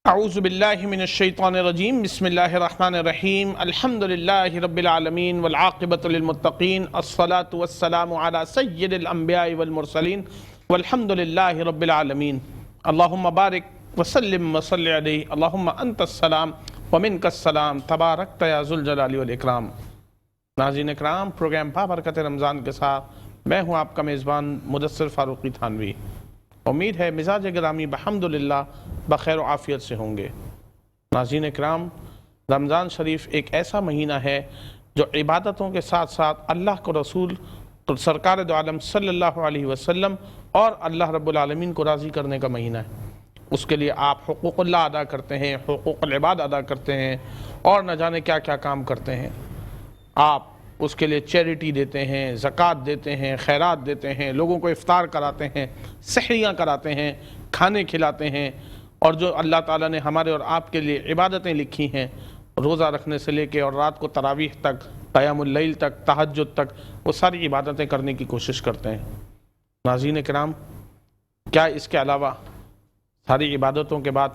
اعوذ باللہ من الشیطان الرجیم بسم اللہ الرحمن الرحیم الحمدللہ رب العالمین والعاقبۃ للمتقین الصلاة والسلام علی سید الانبیاء والمرسلین والحمدللہ رب العالمین اللہم بارک وسلم وصلی علیہ اللہم انت السلام ومنک السلام تبارکت یا ذو الجلال والاکرام۔ ناظرین اکرام، پروگرام بابرکت رمضان کے ساتھ میں ہوں آپ کا میزبان مدثر فاروقی تھانوی۔ امید ہے مزاج گرامی بحمدللہ بخیر و عافیت سے ہوں گے۔ ناظرین اکرام، رمضان شریف ایک ایسا مہینہ ہے جو عبادتوں کے ساتھ ساتھ اللہ کو رسول سرکار دو عالم صلی اللہ علیہ وسلم اور اللہ رب العالمین کو راضی کرنے کا مہینہ ہے۔ اس کے لیے آپ حقوق اللہ ادا کرتے ہیں، حقوق العباد ادا کرتے ہیں اور نہ جانے کیا کیا کام کرتے ہیں۔ آپ اس کے لیے چیریٹی دیتے ہیں، زکوٰۃ دیتے ہیں، خیرات دیتے ہیں، لوگوں کو افطار کراتے ہیں، سحریاں کراتے ہیں، کھانے کھلاتے ہیں، اور جو اللہ تعالیٰ نے ہمارے اور آپ کے لیے عبادتیں لکھی ہیں، روزہ رکھنے سے لے کے اور رات کو تراویح تک، قیام اللیل تک، تہجد تک، وہ ساری عبادتیں کرنے کی کوشش کرتے ہیں۔ ناظرین کرام، کیا اس کے علاوہ ساری عبادتوں کے بعد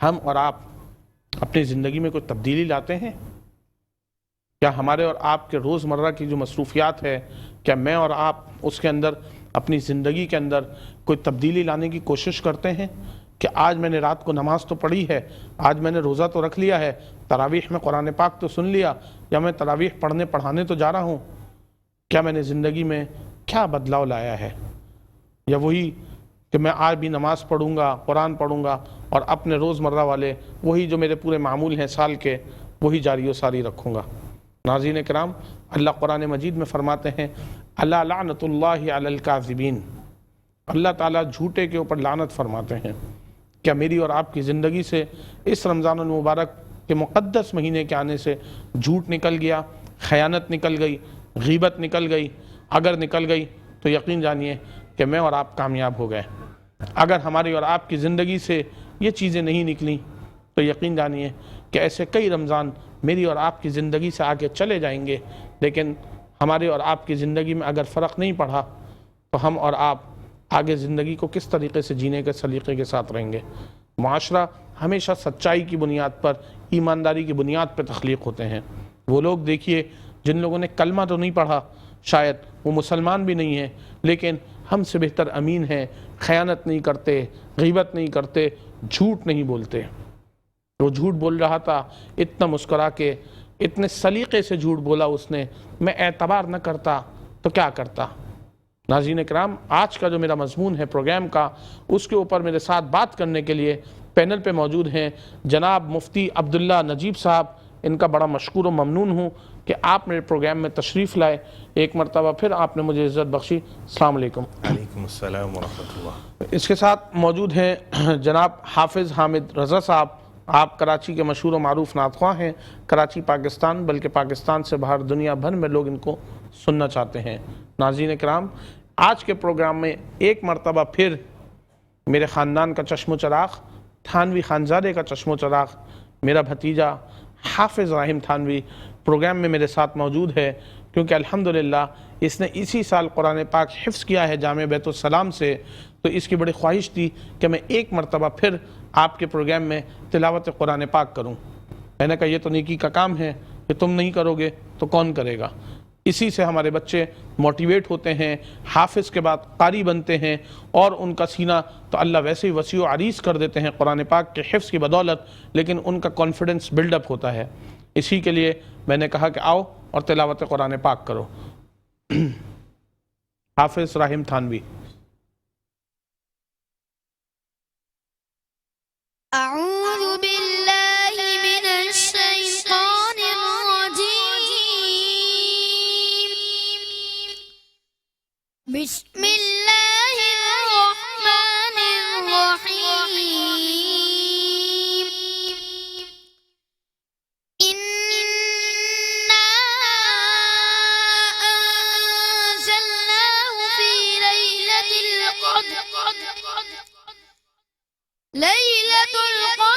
ہم اور آپ اپنی زندگی میں کوئی تبدیلی لاتے ہیں؟ کیا ہمارے اور آپ کے روزمرہ کی جو مصروفیات ہے، کیا میں اور آپ اس کے اندر اپنی زندگی کے اندر کوئی تبدیلی لانے کی کوشش کرتے ہیں کہ آج میں نے رات کو نماز تو پڑھی ہے، آج میں نے روزہ تو رکھ لیا ہے، تراویح میں قرآن پاک تو سن لیا، یا میں تراویح پڑھانے تو جا رہا ہوں؟ کیا میں نے زندگی میں کیا بدلاؤ لایا ہے؟ یا وہی کہ میں آج بھی نماز پڑھوں گا، قرآن پڑھوں گا اور اپنے روزمرہ والے وہی جو میرے پورے معمول ہیں سال کے، وہی جاری و ساری رکھوں گا؟ ناظرین کرام، اللہ قرآن مجید میں فرماتے ہیں الا لعنت اللہ علی الکاذبین، اللہ تعالیٰ جھوٹے کے اوپر لعنت فرماتے ہیں۔ کیا میری اور آپ کی زندگی سے اس رمضان المبارک کے مقدس مہینے کے آنے سے جھوٹ نکل گیا، خیانت نکل گئی، غیبت نکل گئی؟ اگر نکل گئی تو یقین جانیے کہ میں اور آپ کامیاب ہو گئے۔ اگر ہماری اور آپ کی زندگی سے یہ چیزیں نہیں نکلیں تو یقین جانیے کہ ایسے کئی رمضان میری اور آپ کی زندگی سے آگے چلے جائیں گے، لیکن ہماری اور آپ کی زندگی میں اگر فرق نہیں پڑا تو ہم اور آپ آگے زندگی کو کس طریقے سے جینے کے سلیقے کے ساتھ رہیں گے؟ معاشرہ ہمیشہ سچائی کی بنیاد پر، ایمانداری کی بنیاد پر تخلیق ہوتے ہیں۔ وہ لوگ دیکھیے جن لوگوں نے کلمہ تو نہیں پڑھا، شاید وہ مسلمان بھی نہیں ہیں، لیکن ہم سے بہتر امین ہیں، خیانت نہیں کرتے، غیبت نہیں کرتے، جھوٹ نہیں بولتے۔ وہ جھوٹ بول رہا تھا، اتنا مسکرا کے، اتنے سلیقے سے جھوٹ بولا اس نے، میں اعتبار نہ کرتا تو کیا کرتا؟ ناظرین اکرام، آج کا جو میرا مضمون ہے پروگرام کا، اس کے اوپر میرے ساتھ بات کرنے کے لیے پینل پہ موجود ہیں جناب مفتی عبداللہ نجیب صاحب۔ ان کا بڑا مشکور و ممنون ہوں کہ آپ میرے پروگرام میں تشریف لائے، ایک مرتبہ پھر آپ نے مجھے عزت بخشی۔ السلام علیکم۔ وعلیکم السلام ورحمۃ اللہ۔ اس کے ساتھ موجود ہیں جناب حافظ حامد رضا صاحب۔ آپ کراچی کے مشہور و معروف نعت خواں ہیں، کراچی پاکستان، بلکہ پاکستان سے باہر دنیا بھر میں لوگ ان کو سننا چاہتے ہیں۔ ناظرین اکرام، آج کے پروگرام میں ایک مرتبہ پھر میرے خاندان کا چشم و چراغ، تھانوی خانزادے کا چشم و چراغ، میرا بھتیجا حافظ راحم تھانوی پروگرام میں میرے ساتھ موجود ہے، کیونکہ الحمدللہ اس نے اسی سال قرآن پاک حفظ کیا ہے جامع بیت السلام سے، تو اس کی بڑی خواہش تھی کہ میں ایک مرتبہ پھر آپ کے پروگرام میں تلاوت قرآن پاک کروں۔ میں نے کہا یہ تو نیکی کا کام ہے، کہ تم نہیں کرو گے تو کون کرے گا؟ اسی سے ہمارے بچے موٹیویٹ ہوتے ہیں، حافظ کے بعد قاری بنتے ہیں، اور ان کا سینہ تو اللہ ویسے ہی وسیع و عریض کر دیتے ہیں قرآن پاک کے حفظ کی بدولت، لیکن ان کا کانفیڈنس بلڈ اپ ہوتا ہے۔ اسی کے لیے میں نے کہا کہ آؤ اور تلاوت قرآن پاک کرو۔ حافظ راحم تھانوی۔ اعوذ باللہ من الشیطان الرجیم، بسم اللہ الرحمن الرحیم، انا انزلناہ فی لیلۃ القدر، لیلۃ القدر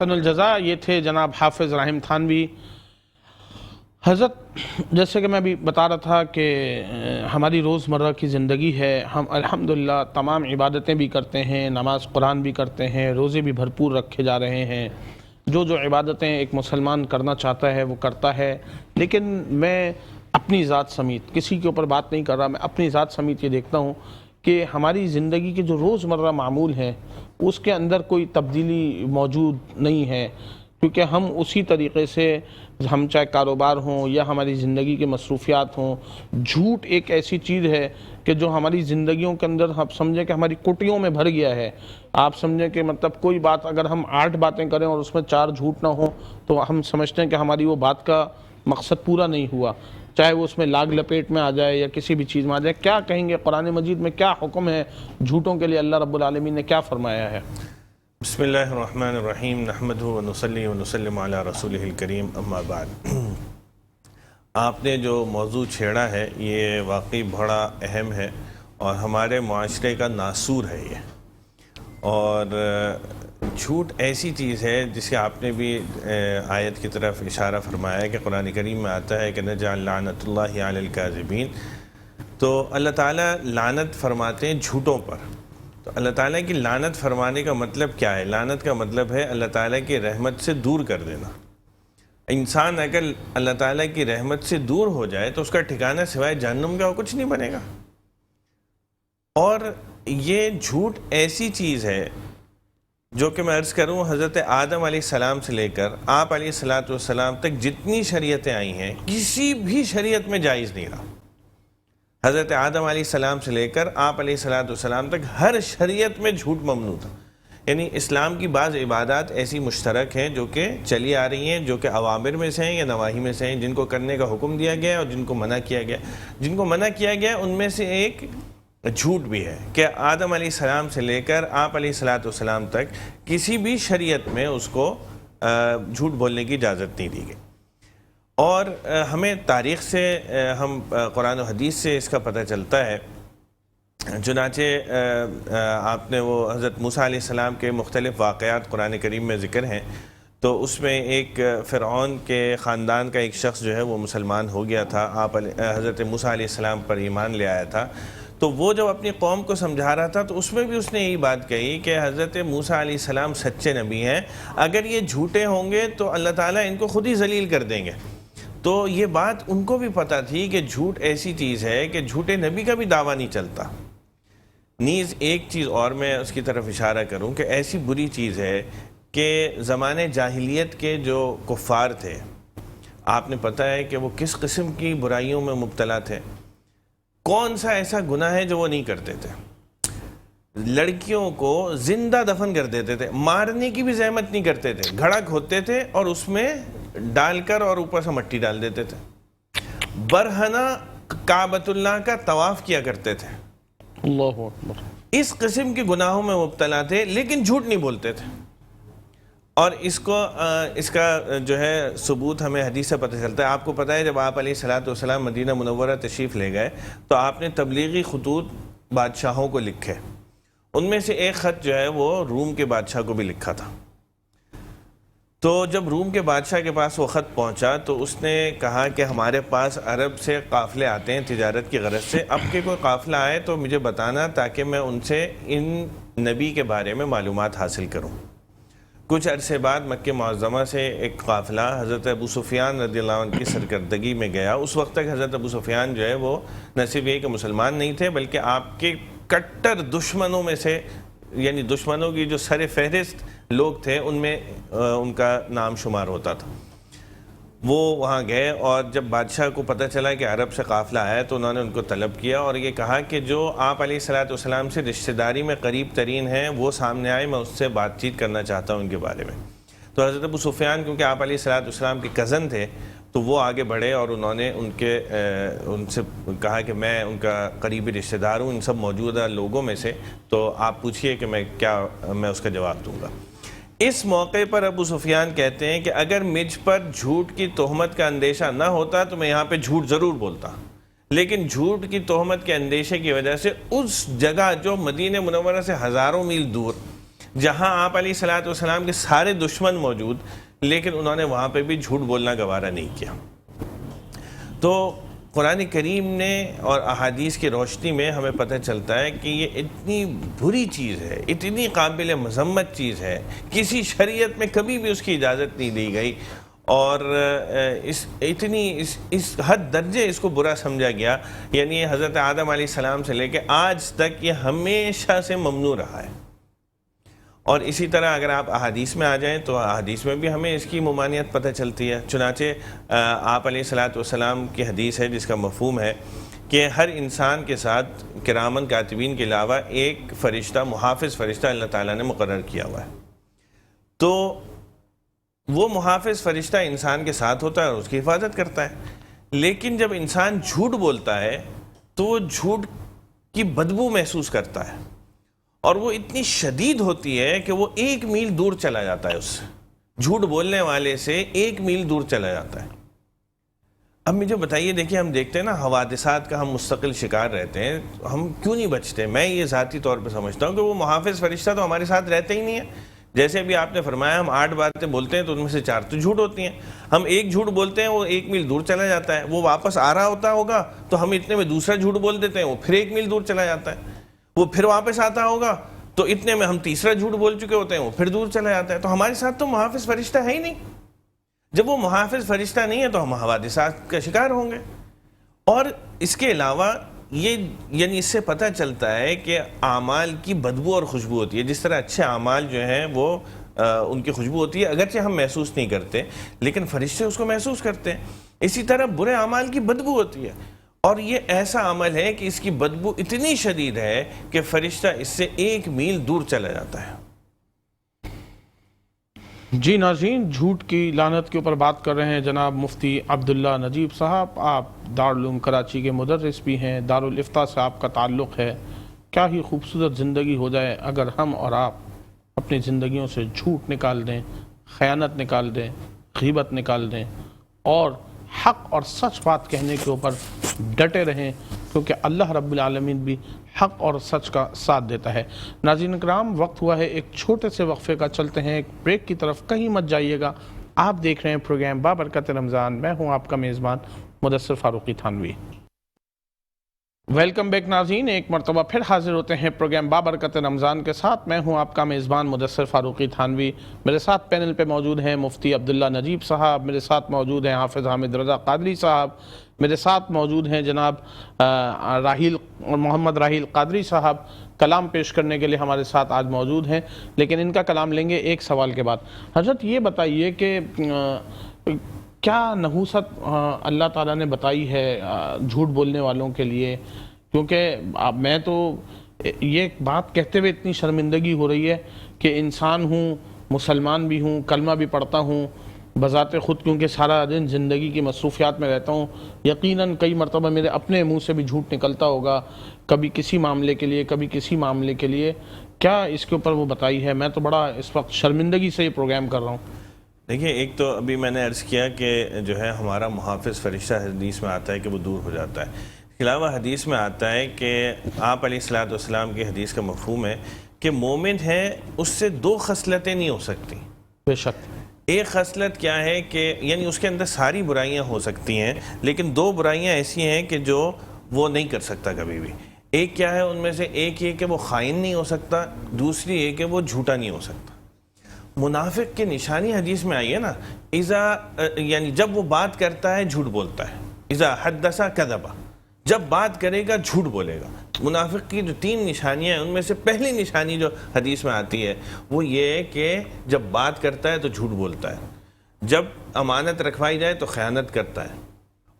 احسن الجزا. یہ تھے جناب حافظ رحیم تھانوی. حضرت جیسے کہ میں بھی بتا رہا تھا کہ ہماری روزمرہ کی زندگی ہے، ہم الحمدللہ تمام عبادتیں بھی کرتے ہیں، نماز قرآن بھی کرتے ہیں، روزے بھی بھرپور رکھے جا رہے ہیں، جو عبادتیں ایک مسلمان کرنا چاہتا ہے وہ کرتا ہے. لیکن میں اپنی ذات سمیت کسی کے اوپر بات نہیں کر رہا، میں اپنی ذات سمیت یہ دیکھتا ہوں کہ ہماری زندگی کے جو روزمرہ معمول ہیں اس کے اندر کوئی تبدیلی موجود نہیں ہے، کیونکہ ہم اسی طریقے سے، ہم چاہے کاروبار ہوں یا ہماری زندگی کے مصروفیات ہوں، جھوٹ ایک ایسی چیز ہے کہ جو ہماری زندگیوں کے اندر ہم سمجھیں کہ ہماری کٹیوں میں بھر گیا ہے. آپ سمجھیں کہ مطلب کوئی بات اگر ہم 8 باتیں کریں اور اس میں 4 جھوٹ نہ ہوں تو ہم سمجھتے ہیں کہ ہماری وہ بات کا مقصد پورا نہیں ہوا، چاہے وہ اس میں لاگ لپیٹ میں آ جائے یا کسی بھی چیز میں آ جائے. کیا کہیں گے قرآن مجید میں کیا حکم ہے جھوٹوں کے لیے؟ اللہ رب العالمین نے کیا فرمایا ہے؟ بسم اللہ الرحمن الرحیم نحمدہ ونصلی ونسلم علی رسولہ الکریم اما بعد. آپ نے جو موضوع چھیڑا ہے یہ واقعی بڑا اہم ہے اور ہمارے معاشرے کا ناسور ہے یہ. اور جھوٹ ایسی چیز ہے جس کے آپ نے بھی آیت کی طرف اشارہ فرمایا ہے کہ قرآن کریم میں آتا ہے کہ نجعل لعنت اللہ علی الکاذبین. تو اللہ تعالیٰ لعنت فرماتے ہیں جھوٹوں پر. تو اللہ تعالیٰ کی لعنت فرمانے کا مطلب کیا ہے؟ لعنت کا مطلب ہے اللہ تعالیٰ کی رحمت سے دور کر دینا. انسان اگر اللہ تعالیٰ کی رحمت سے دور ہو جائے تو اس کا ٹھکانہ سوائے جہنم کا کچھ نہیں بنے گا. اور یہ جھوٹ ایسی چیز ہے جو کہ میں عرض کروں حضرت آدم علیہ السلام سے لے کر آپ علیہ السلام تک جتنی شریعتیں آئی ہیں کسی بھی شریعت میں جائز نہیں رہا. حضرت آدم علیہ السلام سے لے کر آپ علیہ السلام تک ہر شریعت میں جھوٹ ممنوع تھا. یعنی اسلام کی بعض عبادات ایسی مشترک ہیں جو کہ چلی آ رہی ہیں، جو کہ اوامر میں سے ہیں یا نواہی میں سے ہیں، جن کو کرنے کا حکم دیا گیا اور جن کو منع کیا گیا. جن کو منع کیا گیا ان میں سے ایک جھوٹ بھی ہے کہ آدم علیہ السلام سے لے کر آپ علیہ السلام تک کسی بھی شریعت میں اس کو جھوٹ بولنے کی اجازت نہیں دی گئی. اور ہمیں تاریخ سے، ہم قرآن و حدیث سے اس کا پتہ چلتا ہے. چنانچہ آپ نے وہ حضرت موسیٰ علیہ السلام کے مختلف واقعات قرآن کریم میں ذکر ہیں. تو اس میں ایک فرعون کے خاندان کا ایک شخص جو ہے وہ مسلمان ہو گیا تھا، آپ حضرت موسیٰ علیہ السلام پر ایمان لے آیا تھا. تو وہ جب اپنی قوم کو سمجھا رہا تھا تو اس میں بھی اس نے یہی بات کہی کہ حضرت موسیٰ علیہ السلام سچے نبی ہیں، اگر یہ جھوٹے ہوں گے تو اللہ تعالیٰ ان کو خود ہی ذلیل کر دیں گے. تو یہ بات ان کو بھی پتہ تھی کہ جھوٹ ایسی چیز ہے کہ جھوٹے نبی کا بھی دعویٰ نہیں چلتا. نیز ایک چیز اور میں اس کی طرف اشارہ کروں کہ ایسی بری چیز ہے کہ زمانے جاہلیت کے جو کفار تھے، آپ نے پتہ ہے کہ وہ کس قسم کی برائیوں میں مبتلا تھے. کون سا ایسا گناہ ہے جو وہ نہیں کرتے تھے؟ لڑکیوں کو زندہ دفن کر دیتے تھے، مارنے کی بھی زحمت نہیں کرتے تھے، گھڑا کھودتے تھے اور اس میں ڈال کر اور اوپر سے مٹی ڈال دیتے تھے. برہنہ کعبۃ اللہ کا طواف کیا کرتے تھے. اللہ اکبر. اس قسم کے گناہوں میں مبتلا تھے لیکن جھوٹ نہیں بولتے تھے. اور اس کا جو ہے ثبوت ہمیں حدیث سے پتہ چلتا ہے. آپ کو پتہ ہے جب آپ علیہ السلام مدینہ منورہ تشریف لے گئے تو آپ نے تبلیغی خطوط بادشاہوں کو لکھے. ان میں سے ایک خط جو ہے وہ روم کے بادشاہ کو بھی لکھا تھا. تو جب روم کے بادشاہ کے پاس وہ خط پہنچا تو اس نے کہا کہ ہمارے پاس عرب سے قافلے آتے ہیں تجارت کی غرض سے، اب کہ کوئی قافلہ آئے تو مجھے بتانا تاکہ میں ان سے ان نبی کے بارے میں معلومات حاصل کروں. کچھ عرصے بعد مکہ معظمہ سے ایک قافلہ حضرت ابو سفیان رضی اللہ عنہ کی سرکردگی میں گیا. اس وقت تک حضرت ابو سفیان جو ہے وہ نہ صرف یہ کہ مسلمان نہیں تھے بلکہ آپ کے کٹر دشمنوں میں سے، یعنی دشمنوں کی جو سر فہرست لوگ تھے ان میں ان کا نام شمار ہوتا تھا. وہ وہاں گئے اور جب بادشاہ کو پتہ چلا کہ عرب سے قافلہ آیا تو انہوں نے ان کو طلب کیا اور یہ کہا کہ جو آپ علیہ السلام سے رشتہ داری میں قریب ترین ہیں وہ سامنے آئے، میں اس سے بات چیت کرنا چاہتا ہوں ان کے بارے میں. تو حضرت ابو سفیان کیونکہ آپ علیہ السلام کے کزن تھے تو وہ آگے بڑھے اور انہوں نے ان سے کہا کہ میں ان کا قریبی رشتہ دار ہوں ان سب موجودہ لوگوں میں سے، تو آپ پوچھئے کہ میں اس کا جواب دوں گا. اس موقع پر ابو سفیان کہتے ہیں کہ اگر مجھ پر جھوٹ کی تہمت کا اندیشہ نہ ہوتا تو میں یہاں پہ جھوٹ ضرور بولتا، لیکن جھوٹ کی تہمت کے اندیشے کی وجہ سے اس جگہ جو مدینہ منورہ سے ہزاروں میل دور جہاں آپ علیہ الصلوۃ والسلام کے سارے دشمن موجود، لیکن انہوں نے وہاں پہ بھی جھوٹ بولنا گوارا نہیں کیا۔ تو قرآن کریم نے اور احادیث کی روشنی میں ہمیں پتہ چلتا ہے کہ یہ اتنی بری چیز ہے، اتنی قابل مذمت چیز ہے، کسی شریعت میں کبھی بھی اس کی اجازت نہیں دی گئی، اور اس حد درجے اس کو برا سمجھا گیا، یعنی یہ حضرت آدم علیہ السلام سے لے کے آج تک یہ ہمیشہ سے ممنوع رہا ہے۔ اور اسی طرح اگر آپ احادیث میں آ جائیں تو احادیث میں بھی ہمیں اس کی ممانعت پتہ چلتی ہے۔ چنانچہ آپ علیہ الصلوۃ والسلام کی حدیث ہے جس کا مفہوم ہے کہ ہر انسان کے ساتھ کرامن کاتبین کے علاوہ ایک فرشتہ، محافظ فرشتہ اللہ تعالیٰ نے مقرر کیا ہوا ہے۔ تو وہ محافظ فرشتہ انسان کے ساتھ ہوتا ہے اور اس کی حفاظت کرتا ہے، لیکن جب انسان جھوٹ بولتا ہے تو وہ جھوٹ کی بدبو محسوس کرتا ہے، اور وہ اتنی شدید ہوتی ہے کہ وہ 1 میل دور چلا جاتا ہے، اس سے جھوٹ بولنے والے سے 1 میل دور چلا جاتا ہے۔ اب مجھے بتائیے، دیکھیے ہم دیکھتے ہیں نا حوادثات کا ہم مستقل شکار رہتے ہیں، ہم کیوں نہیں بچتے؟ میں یہ ذاتی طور پہ سمجھتا ہوں کہ وہ محافظ فرشتہ تو ہمارے ساتھ رہتے ہی نہیں ہے۔ جیسے ابھی آپ نے فرمایا ہم 8 باتیں بولتے ہیں تو ان میں سے 4 تو جھوٹ ہوتی ہیں، ہم ایک جھوٹ بولتے ہیں وہ 1 میل دور چلا جاتا ہے، وہ واپس آ رہا ہوگا تو ہم اتنے میں دوسرا jھوٹ بول دیتے ہیں، وہ پھر 1 میل دور چلا جاتا ہے، وہ پھر واپس آتا ہوگا تو اتنے میں ہم تیسرا جھوٹ بول چکے ہوتے ہیں، وہ پھر دور چلا جاتا ہے۔ تو ہمارے ساتھ تو محافظ فرشتہ ہے ہی نہیں۔ جب وہ محافظ فرشتہ نہیں ہے تو ہم حوادثات کا شکار ہوں گے۔ اور اس کے علاوہ یہ یعنی اس سے پتہ چلتا ہے کہ اعمال کی بدبو اور خوشبو ہوتی ہے۔ جس طرح اچھے اعمال جو ہیں وہ ان کی خوشبو ہوتی ہے، اگرچہ ہم محسوس نہیں کرتے لیکن فرشتے اس کو محسوس کرتے ہیں، اسی طرح برے اعمال کی بدبو ہوتی ہے، اور یہ ایسا عمل ہے کہ اس کی بدبو اتنی شدید ہے کہ فرشتہ اس سے 1 میل دور چلا جاتا ہے۔ جی ناظرین، جھوٹ کی لعنت کے اوپر بات کر رہے ہیں جناب مفتی عبداللہ نجیب صاحب۔ آپ دارالعلوم کراچی کے مدرس بھی ہیں، دارالافتاء سے آپ کا تعلق ہے۔ کیا ہی خوبصورت زندگی ہو جائے اگر ہم اور آپ اپنی زندگیوں سے جھوٹ نکال دیں، خیانت نکال دیں، غیبت نکال دیں، اور حق اور سچ بات کہنے کے اوپر ڈٹے رہیں، کیونکہ اللہ رب العالمین بھی حق اور سچ کا ساتھ دیتا ہے۔ ناظرین کرام، وقت ہوا ہے ایک چھوٹے سے وقفے کا، چلتے ہیں ایک بریک کی طرف، کہیں مت جائیے گا۔ آپ دیکھ رہے ہیں پروگرام بابرکت رمضان، میں ہوں آپ کا میزبان مدثر فاروقی تھانوی۔ ویلکم بیک ناظرین، ایک مرتبہ پھر حاضر ہوتے ہیں پروگرام بابرکت رمضان کے ساتھ۔ میں ہوں آپ کا میزبان مدثر فاروقی تھانوی۔ میرے ساتھ پینل پہ موجود ہیں مفتی عبداللہ نجیب صاحب، میرے ساتھ موجود ہیں حافظ حامد رضا قادری صاحب، میرے ساتھ موجود ہیں جناب محمد راحیل قادری صاحب، کلام پیش کرنے کے لیے ہمارے ساتھ آج موجود ہیں، لیکن ان کا کلام لیں گے ایک سوال کے بعد۔ حضرت یہ بتائیے کہ کیا نحوست اللہ تعالیٰ نے بتائی ہے جھوٹ بولنے والوں کے لیے؟ کیونکہ میں تو یہ بات کہتے ہوئے اتنی شرمندگی ہو رہی ہے کہ انسان ہوں، مسلمان بھی ہوں، کلمہ بھی پڑھتا ہوں بذات خود، کیونکہ سارا دن زندگی کی مصروفیات میں رہتا ہوں، یقیناً کئی مرتبہ میرے اپنے منہ سے بھی جھوٹ نکلتا ہوگا، کبھی کسی معاملے کے لیے، کبھی کسی معاملے کے لیے۔ کیا اس کے اوپر وہ بتائی ہے؟ میں تو بڑا اس وقت شرمندگی سے یہ پروگرام کر رہا ہوں۔ دیکھیے، ایک تو ابھی میں نے عرض کیا کہ جو ہے ہمارا محافظ فرشتہ حدیث میں آتا ہے کہ وہ دور ہو جاتا ہے۔ اس کے علاوہ حدیث میں آتا ہے کہ آپ علیہ الصلوۃ والسلام کی حدیث کا مفہوم ہے کہ مومن ہے اس سے 2 خصلتیں نہیں ہو سکتی۔ بے شک۔ ایک خصلت کیا ہے کہ یعنی اس کے اندر ساری برائیاں ہو سکتی ہیں، لیکن 2 برائیاں ایسی ہیں کہ جو وہ نہیں کر سکتا کبھی بھی۔ ایک کیا ہے ان میں سے؟ ایک یہ کہ وہ خائن نہیں ہو سکتا، دوسری یہ کہ وہ جھوٹا نہیں ہو سکتا۔ منافق کی نشانی حدیث میں آئی ہے نا، یعنی جب وہ بات کرتا ہے جھوٹ بولتا ہے، اذا حدث کذب، جب بات کرے گا جھوٹ بولے گا۔ منافق کی جو 3 نشانیاں ہیں ان میں سے پہلی نشانی جو حدیث میں آتی ہے وہ یہ ہے کہ جب بات کرتا ہے تو جھوٹ بولتا ہے، جب امانت رکھوائی جائے تو خیانت کرتا ہے،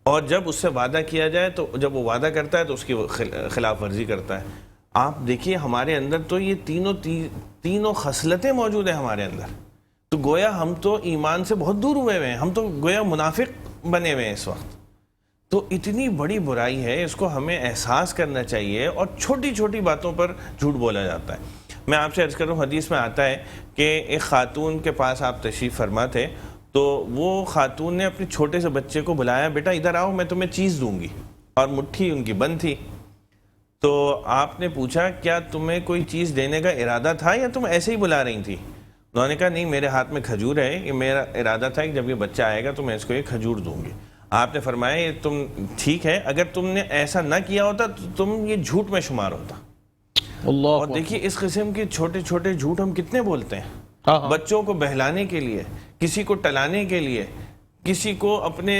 اور جب اس سے وعدہ کیا جائے تو جب وہ وعدہ کرتا ہے تو اس کی خلاف ورزی کرتا ہے۔ آپ دیکھیے ہمارے اندر تو یہ تینوں خصلتیں موجود ہیں ہمارے اندر، تو گویا ہم تو ایمان سے بہت دور ہوئے ہیں، ہم تو گویا منافق بنے ہوئے ہیں اس وقت۔ تو اتنی بڑی برائی ہے، اس کو ہمیں احساس کرنا چاہیے، اور چھوٹی چھوٹی باتوں پر جھوٹ بولا جاتا ہے۔ میں آپ سے عرض کر رہا ہوں، حدیث میں آتا ہے کہ ایک خاتون کے پاس آپ تشریف فرما تھے، تو وہ خاتون نے اپنے چھوٹے سے بچے کو بلایا، بیٹا ادھر آؤ میں تمہیں چیز دوں گی، اور مٹھی ان کی بند تھی۔ تو آپ نے پوچھا کیا تمہیں کوئی چیز دینے کا ارادہ تھا یا تم ایسے ہی بلا رہی تھی؟ انہوں نے کہا نہیں، میرے ہاتھ میں کھجور ہے، یہ میرا ارادہ تھا کہ جب یہ بچہ آئے گا تو میں اس کو یہ کھجور دوں گی۔ آپ نے فرمایا یہ تم ٹھیک ہے، اگر تم نے ایسا نہ کیا ہوتا تو تم یہ جھوٹ میں شمار ہوتا۔ اور دیکھیے اس قسم کے چھوٹے چھوٹے جھوٹ ہم کتنے بولتے ہیں، بچوں کو بہلانے کے لیے، کسی کو ٹلانے کے لیے، کسی کو اپنے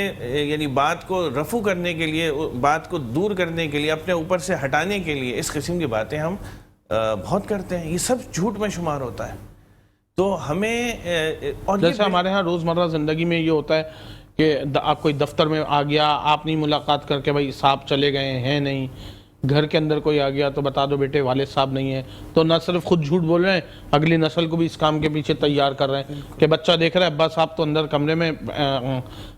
یعنی بات کو رفع کرنے کے لیے، بات کو دور کرنے کے لیے، اپنے اوپر سے ہٹانے کے لیے، اس قسم کی باتیں ہم بہت کرتے ہیں۔ یہ سب جھوٹ میں شمار ہوتا ہے۔ تو ہمیں اور جیسے ہمارے ہاں روزمرہ زندگی میں یہ ہوتا ہے کہ آپ کوئی دفتر میں آ گیا، آپ نہیں ملاقات کر کے بھائی صاحب چلے گئے ہیں نہیں، گھر کے اندر کوئی آ گیا تو بتا دو بیٹے والد صاحب نہیں ہیں، تو نہ صرف خود جھوٹ بول رہے ہیں، اگلی نسل کو بھی اس کام کے پیچھے تیار کر رہے ہیں کہ بچہ دیکھ رہا ہے ابا صاحب تو اندر کمرے میں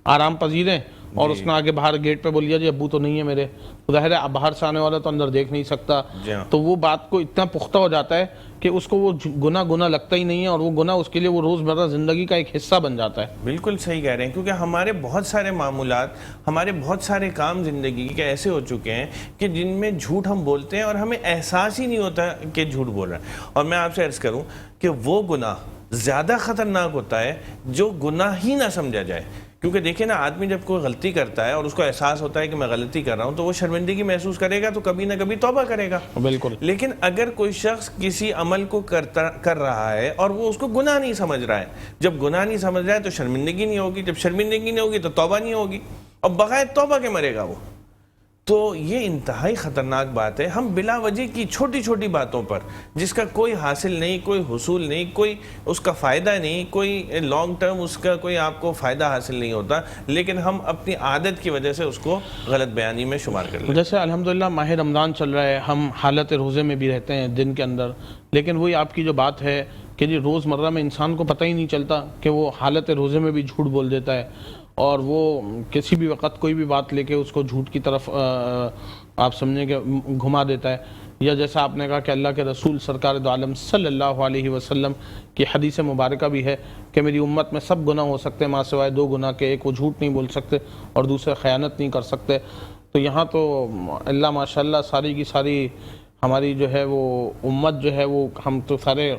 آرام پذیر ہیں، اور اس نے آگے باہر گیٹ پہ بول لیا جی ابو تو نہیں ہے میرے، ظاہر ہے باہر سے آنے والا تو اندر دیکھ نہیں سکتا، تو وہ بات کو اتنا پختہ ہو جاتا ہے کہ اس کو وہ گناہ لگتا ہی نہیں ہے، اور وہ گناہ اس کے لیے وہ روزمرہ زندگی کا ایک حصہ بن جاتا ہے۔ بالکل صحیح کہہ رہے ہیں، کیونکہ ہمارے بہت سارے معمولات، ہمارے بہت سارے کام زندگی کے ایسے ہو چکے ہیں کہ جن میں جھوٹ ہم بولتے ہیں اور ہمیں احساس ہی نہیں ہوتا کہ جھوٹ بول رہا ہے۔ اور میں آپ سے عرض کروں کہ وہ گناہ زیادہ خطرناک ہوتا ہے جو گناہ ہی نہ سمجھا جائے، کیونکہ دیکھیں نا آدمی جب کوئی غلطی کرتا ہے اور اس کو احساس ہوتا ہے کہ میں غلطی کر رہا ہوں تو وہ شرمندگی محسوس کرے گا، تو کبھی نہ کبھی توبہ کرے گا۔ بالکل۔ لیکن اگر کوئی شخص کسی عمل کو کر رہا ہے اور وہ اس کو گناہ نہیں سمجھ رہا ہے، جب گناہ نہیں سمجھ رہا ہے تو شرمندگی نہیں ہوگی، جب شرمندگی نہیں ہوگی تو توبہ نہیں ہوگی، اور بغیر توبہ کے مرے گا وہ۔ تو یہ انتہائی خطرناک بات ہے، ہم بلا وجہ کی چھوٹی چھوٹی باتوں پر جس کا کوئی حاصل نہیں، کوئی حصول نہیں، کوئی اس کا فائدہ نہیں، کوئی لانگ ٹرم اس کا کوئی آپ کو فائدہ حاصل نہیں ہوتا، لیکن ہم اپنی عادت کی وجہ سے اس کو غلط بیانی میں شمار کر لیتے ہیں۔ جیسے الحمدللہ ماہ رمضان چل رہا ہے، ہم حالت روزے میں بھی رہتے ہیں دن کے اندر، لیکن وہی آپ کی جو بات ہے کہ جی روزمرہ میں انسان کو پتہ ہی نہیں چلتا کہ وہ حالت روزے میں بھی جھوٹ بول دیتا ہے، اور وہ کسی بھی وقت کوئی بھی بات لے کے اس کو جھوٹ کی طرف آپ سمجھیں کہ گھما دیتا ہے۔ یا جیسا آپ نے کہا کہ اللہ کے رسول سرکار دو عالم صلی اللہ علیہ وسلم کی حدیث مبارکہ بھی ہے کہ میری امت میں سب گناہ ہو سکتے ہیں ماں سوائے دو گناہ کے، ایک وہ جھوٹ نہیں بول سکتے اور دوسرے خیانت نہیں کر سکتے۔ تو یہاں تو اللہ ماشاءاللہ ساری کی ساری ہماری جو ہے وہ امت جو ہے وہ ہم تو سارے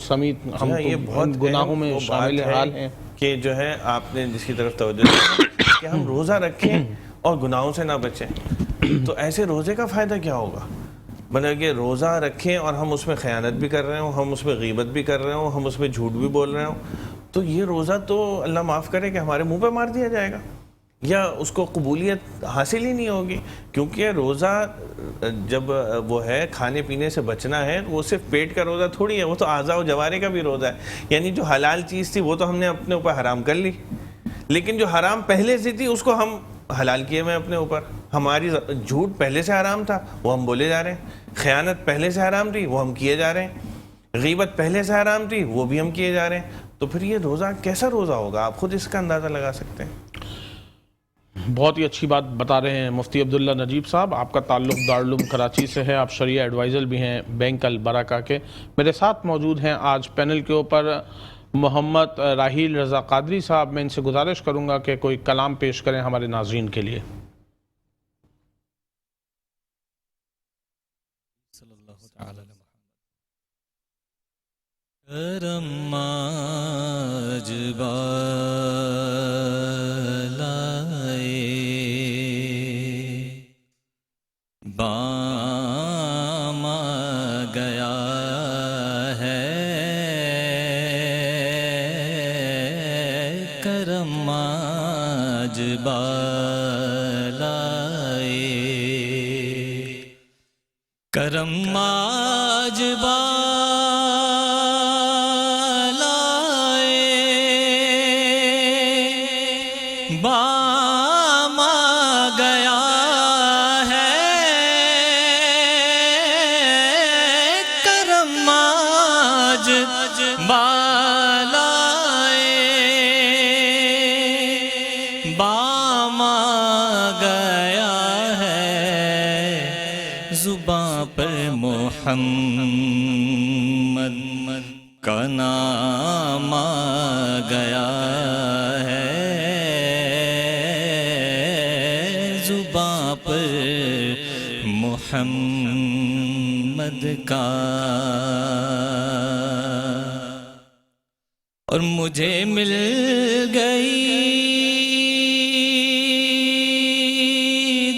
سمیت ہم تو گناہوں میں شامل حال ہیں کہ جو ہے آپ نے جس کی طرف توجہ دی کہ ہم روزہ رکھیں اور گناہوں سے نہ بچیں، تو ایسے روزے کا فائدہ کیا ہوگا؟ مطلب کہ روزہ رکھیں اور ہم اس میں خیانت بھی کر رہے ہوں، ہم اس میں غیبت بھی کر رہے ہوں، ہم اس میں جھوٹ بھی بول رہے ہوں، تو یہ روزہ تو اللہ معاف کرے کہ ہمارے منہ پہ مار دیا جائے گا، یا اس کو قبولیت حاصل ہی نہیں ہوگی۔ کیونکہ روزہ جب وہ ہے کھانے پینے سے بچنا ہے، وہ صرف پیٹ کا روزہ تھوڑی ہے، وہ تو اعضاء و جوارح کا بھی روزہ ہے، یعنی جو حلال چیز تھی وہ تو ہم نے اپنے اوپر حرام کر لی، لیکن جو حرام پہلے سے تھی اس کو ہم حلال کیے میں اپنے اوپر۔ ہماری جھوٹ پہلے سے حرام تھا وہ ہم بولے جا رہے ہیں، خیانت پہلے سے حرام تھی وہ ہم کیے جا رہے ہیں، غیبت پہلے سے حرام تھی وہ بھی ہم کیے جا رہے ہیں، تو پھر یہ روزہ کیسا روزہ ہوگا؟ آپ خود اس کا اندازہ لگا سکتے ہیں۔ بہت ہی اچھی بات بتا رہے ہیں مفتی عبداللہ نجیب صاحب، آپ کا تعلق دارالعلوم کراچی سے ہے، آپ شریعہ ایڈوائزر بھی ہیں بینک البرکہ کے۔ میرے ساتھ موجود ہیں آج پینل کے اوپر محمد راحیل رضا قادری صاحب، میں ان سے گزارش کروں گا کہ کوئی کلام پیش کریں ہمارے ناظرین کے لیے۔ کرم آج بالائے بام آ گیا ہے، کرم آج بالائے، کرم آج بام آ گیا ہے، کرم آج بالائے، بام آ گیا ہے، زباں پر محمد کا نام آ گیا ہے، زباں پر محمد بدکار، اور مجھے مل گئی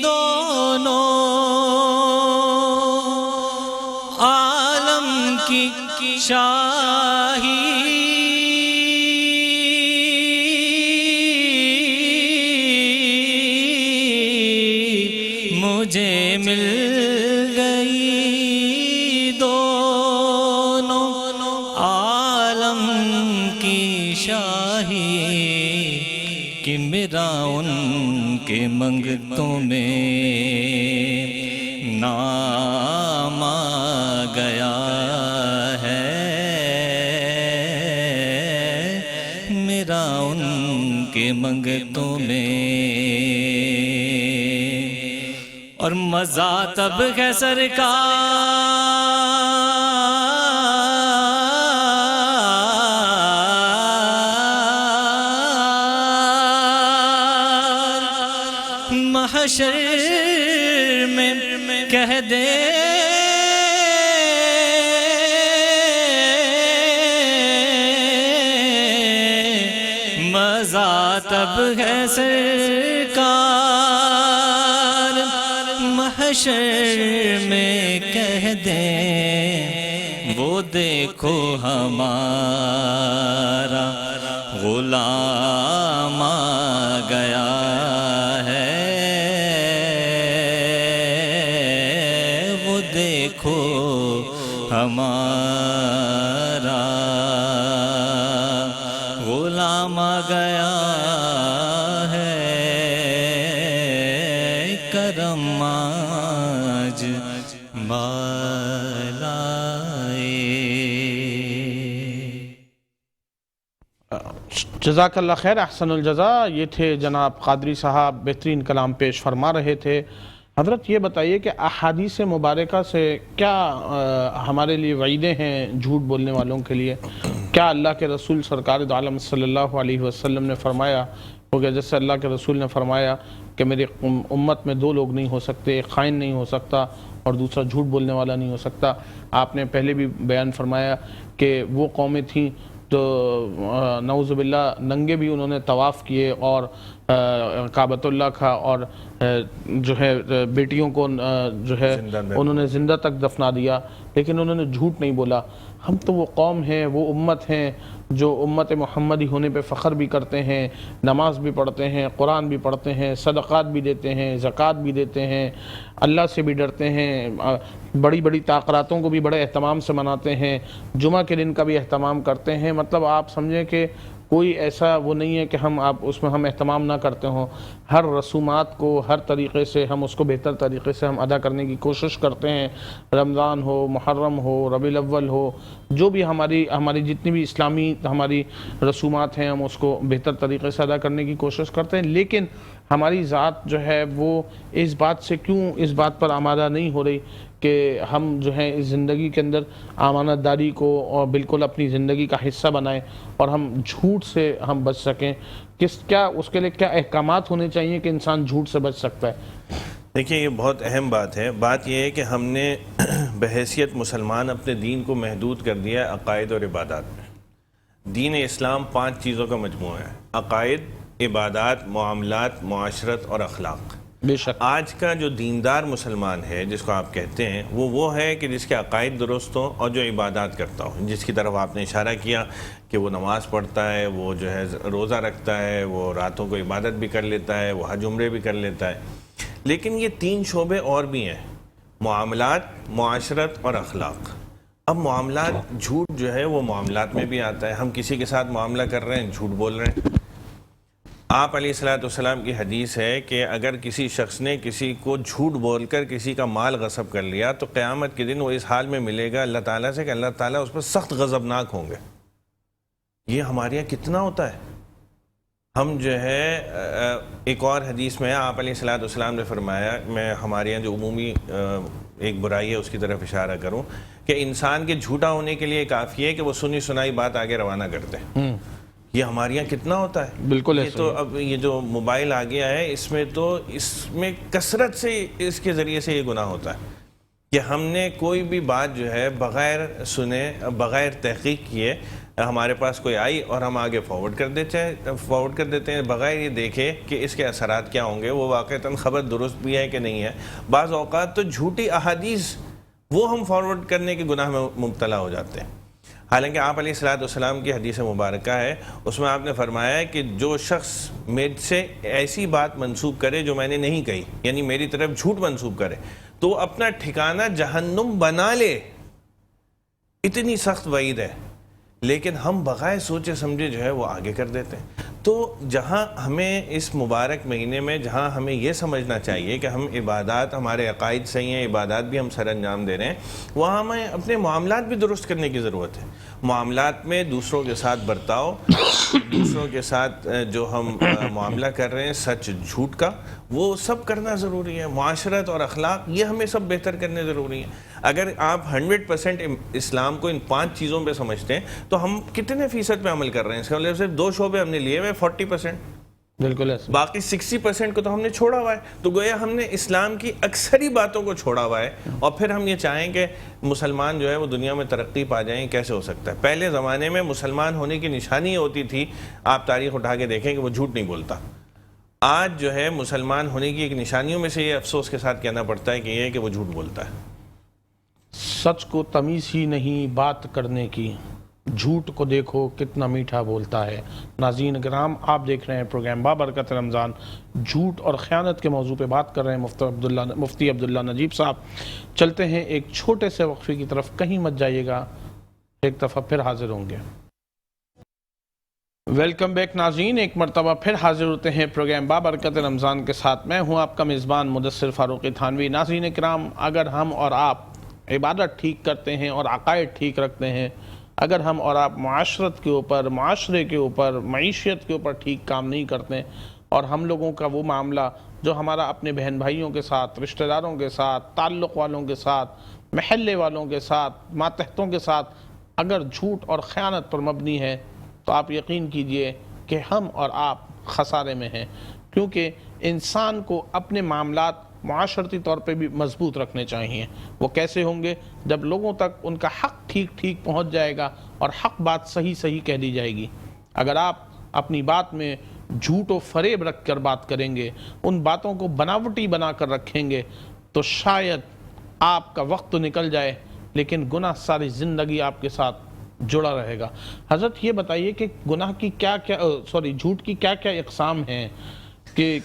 دونوں عالم کی شاہی، مجھے مل گئی دونوں عالم کی شاہی، کہ میرا ان کے منگتوں میں نام آ گیا ہے، میرا ان کے منگتوں میں، اور مزہ تب ہے سرکار، محشر میں کہہ دے مزہ تب ہے سرکار، محشر میں کہہ دیں وہ دیکھو ہمارا غلام آ گیا ہے، وہ دیکھو ہمارا غلام آ گیا ہے، کرم آج بالائے۔ جزاک اللہ خیر، احسن الجزا۔ یہ تھے جناب قادری صاحب، بہترین کلام پیش فرما رہے تھے۔ حضرت یہ بتائیے کہ احادیث مبارکہ سے کیا ہمارے لیے وعیدیں ہیں جھوٹ بولنے والوں کے لیے؟ کیا اللہ کے رسول سرکار دو عالم صلی اللہ علیہ وسلم نے فرمایا ہوگا، جیسے اللہ کے رسول نے فرمایا کہ میری امت میں دو لوگ نہیں ہو سکتے، ایک خائن نہیں ہو سکتا اور دوسرا جھوٹ بولنے والا نہیں ہو سکتا۔ آپ نے پہلے بھی بیان فرمایا کہ وہ قومیں تھیں تو نعوذ باللہ ننگے بھی انہوں نے طواف کیے اور کعبۃ اللہ کا، اور جو ہے بیٹیوں کو جو ہے انہوں نے زندہ تک دفنا دیا، لیکن انہوں نے جھوٹ نہیں بولا۔ ہم تو وہ قوم ہیں، وہ امت ہیں جو امت محمدی ہونے پہ فخر بھی کرتے ہیں، نماز بھی پڑھتے ہیں، قرآن بھی پڑھتے ہیں، صدقات بھی دیتے ہیں، زکوٰۃ بھی دیتے ہیں، اللہ سے بھی ڈرتے ہیں، بڑی بڑی تقریراتوں کو بھی بڑے اہتمام سے مناتے ہیں، جمعہ کے دن کا بھی اہتمام کرتے ہیں۔ مطلب آپ سمجھیں کہ کوئی ایسا وہ نہیں ہے کہ اس میں ہم اہتمام نہ کرتے ہوں۔ ہر رسومات کو ہر طریقے سے ہم اس کو بہتر طریقے سے ہم ادا کرنے کی کوشش کرتے ہیں، رمضان ہو، محرم ہو، ربیع الاول ہو، جو بھی ہماری جتنی بھی اسلامی ہماری رسومات ہیں ہم اس کو بہتر طریقے سے ادا کرنے کی کوشش کرتے ہیں، لیکن ہماری ذات جو ہے وہ اس بات سے کیوں اس بات پر آمادہ نہیں ہو رہی کہ ہم جو ہے اس زندگی کے اندر امانت داری کو اور بالکل اپنی زندگی کا حصہ بنائیں اور ہم جھوٹ سے ہم بچ سکیں۔ کیا اس کے لیے کیا احکامات ہونے چاہیے کہ انسان جھوٹ سے بچ سکتا ہے؟ دیکھیے یہ بہت اہم بات ہے۔ بات یہ ہے کہ ہم نے بحیثیت مسلمان اپنے دین کو محدود کر دیا ہے عقائد اور عبادات میں۔ دین اسلام 5 چیزوں کا مجموعہ ہے: عقائد، عبادات، معاملات، معاشرت اور اخلاق۔ بے شک آج کا جو دیندار مسلمان ہے جس کو آپ کہتے ہیں وہ ہے کہ جس کے عقائد درست ہوں اور جو عبادات کرتا ہو، جس کی طرف آپ نے اشارہ کیا کہ وہ نماز پڑھتا ہے، وہ جو ہے روزہ رکھتا ہے، وہ راتوں کو عبادت بھی کر لیتا ہے، وہ حج عمرے بھی کر لیتا ہے۔ لیکن یہ 3 شعبے اور بھی ہیں: معاملات، معاشرت اور اخلاق۔ اب معاملات، جھوٹ جو ہے وہ معاملات میں بھی آتا ہے۔ ہم کسی کے ساتھ معاملہ کر رہے ہیں، جھوٹ بول رہے ہیں۔ آپ علیہ السلام کی حدیث ہے کہ اگر کسی شخص نے کسی کو جھوٹ بول کر کسی کا مال غصب کر لیا تو قیامت کے دن وہ اس حال میں ملے گا اللہ تعالیٰ سے کہ اللہ تعالیٰ اس پر سخت غضبناک ہوں گے۔ یہ ہمارے یہاں کتنا ہوتا ہے؟ ہم جو ہے ایک اور حدیث میں آپ علیہ السلام نے فرمایا، میں ہمارے یہاں جو عمومی ایک برائی ہے اس کی طرف اشارہ کروں، کہ انسان کے جھوٹا ہونے کے لیے کافی ہے کہ وہ سنی سنائی بات آگے روانہ کرتے ہیں۔ یہ ہمارے یہاں کتنا ہوتا ہے؟ بالکل یہ تو اب یہ جو موبائل آ گیا ہے اس میں کثرت سے اس کے ذریعے سے یہ گناہ ہوتا ہے کہ ہم نے کوئی بھی بات جو ہے بغیر سنے بغیر تحقیق کیے ہمارے پاس کوئی آئی اور ہم آگے فارورڈ کر دیتے ہیں بغیر یہ دیکھے کہ اس کے اثرات کیا ہوں گے، وہ واقعتاً خبر درست بھی ہے کہ نہیں ہے۔ بعض اوقات تو جھوٹی احادیث وہ ہم فارورڈ کرنے کے گناہ میں مبتلا ہو جاتے ہیں، حالانکہ آپ علیہ السلام کی حدیث مبارکہ ہے، اس میں آپ نے فرمایا ہے کہ جو شخص میرے سے ایسی بات منسوب کرے جو میں نے نہیں کہی، یعنی میری طرف جھوٹ منسوب کرے، تو اپنا ٹھکانہ جہنم بنا لے۔ اتنی سخت وعید ہے، لیکن ہم بغیر سوچے سمجھے جو ہے وہ آگے کر دیتے ہیں۔ تو جہاں ہمیں اس مبارک مہینے میں جہاں ہمیں یہ سمجھنا چاہیے کہ ہم عبادات، ہمارے عقائد صحیح ہیں، عبادات بھی ہم سر انجام دے رہے ہیں، وہاں ہمیں اپنے معاملات بھی درست کرنے کی ضرورت ہے۔ معاملات میں دوسروں کے ساتھ برتاؤ، دوسروں کے ساتھ جو ہم معاملہ کر رہے ہیں سچ جھوٹ کا، وہ سب کرنا ضروری ہے۔ معاشرت اور اخلاق یہ ہمیں سب بہتر کرنے ضروری ہیں۔ اگر آپ 100% اسلام کو ان 5 چیزوں پہ سمجھتے ہیں تو ہم کتنے فیصد پہ عمل کر رہے ہیں؟ اس کا مطلب صرف 2 شعبے ہم نے لیے ہوئے 40%، بالکل ایسا، باقی 60% کو تو ہم نے چھوڑا ہوا ہے۔ تو گویا ہم نے اسلام کی اکثری باتوں کو چھوڑا ہوا ہے، اور پھر ہم یہ چاہیں کہ مسلمان جو ہے وہ دنیا میں ترقی پا جائیں، کیسے ہو سکتا ہے؟ پہلے زمانے میں مسلمان ہونے کی نشانی ہوتی تھی، آپ تاریخ اٹھا کے دیکھیں کہ وہ جھوٹ نہیں بولتا۔ آج جو ہے مسلمان ہونے کی ایک نشانیوں میں سے یہ افسوس کے ساتھ کہنا پڑتا ہے کہ یہ ہے کہ وہ جھوٹ بولتا ہے۔ سچ کو تمیز ہی نہیں بات کرنے کی، جھوٹ کو دیکھو کتنا میٹھا بولتا ہے۔ ناظرین کرام، آپ دیکھ رہے ہیں پروگرام بابرکت رمضان، جھوٹ اور خیانت کے موضوع پہ بات کر رہے ہیں مفتی عبداللہ نجیب صاحب۔ چلتے ہیں ایک چھوٹے سے وقفے کی طرف، کہیں مت جائیے گا، ایک دفعہ پھر حاضر ہوں گے۔ ویلکم بیک ناظرین، ایک مرتبہ پھر حاضر ہوتے ہیں پروگرام بابرکت رمضان کے ساتھ۔ میں ہوں آپ کا میزبان مدثر فاروقی تھانوی۔ ناظرین کرام، اگر ہم اور آپ عبادت ٹھیک کرتے ہیں اور عقائد ٹھیک رکھتے ہیں، اگر ہم اور آپ معاشرت کے اوپر، معاشرے کے اوپر، معیشت کے اوپر ٹھیک کام نہیں کرتے، اور ہم لوگوں کا وہ معاملہ جو ہمارا اپنے بہن بھائیوں کے ساتھ، رشتہ داروں کے ساتھ، تعلق والوں کے ساتھ، محلے والوں کے ساتھ، ماتحتوں کے ساتھ اگر جھوٹ اور خیانت پر مبنی ہے، تو آپ یقین کیجئے کہ ہم اور آپ خسارے میں ہیں، کیونکہ انسان کو اپنے معاملات معاشرتی طور پہ بھی مضبوط رکھنے چاہیے۔ وہ کیسے ہوں گے؟ جب لوگوں تک ان کا حق ٹھیک ٹھیک پہنچ جائے گا اور حق بات صحیح صحیح کہہ دی جائے گی۔ اگر آپ اپنی بات میں جھوٹ و فریب رکھ کر بات کریں گے، ان باتوں کو بناوٹی بنا کر رکھیں گے، تو شاید آپ کا وقت تو نکل جائے لیکن گناہ ساری زندگی آپ کے ساتھ جڑا رہے گا۔ حضرت یہ بتائیے کہ گناہ کی جھوٹ کی کیا کیا اقسام ہیں، کہ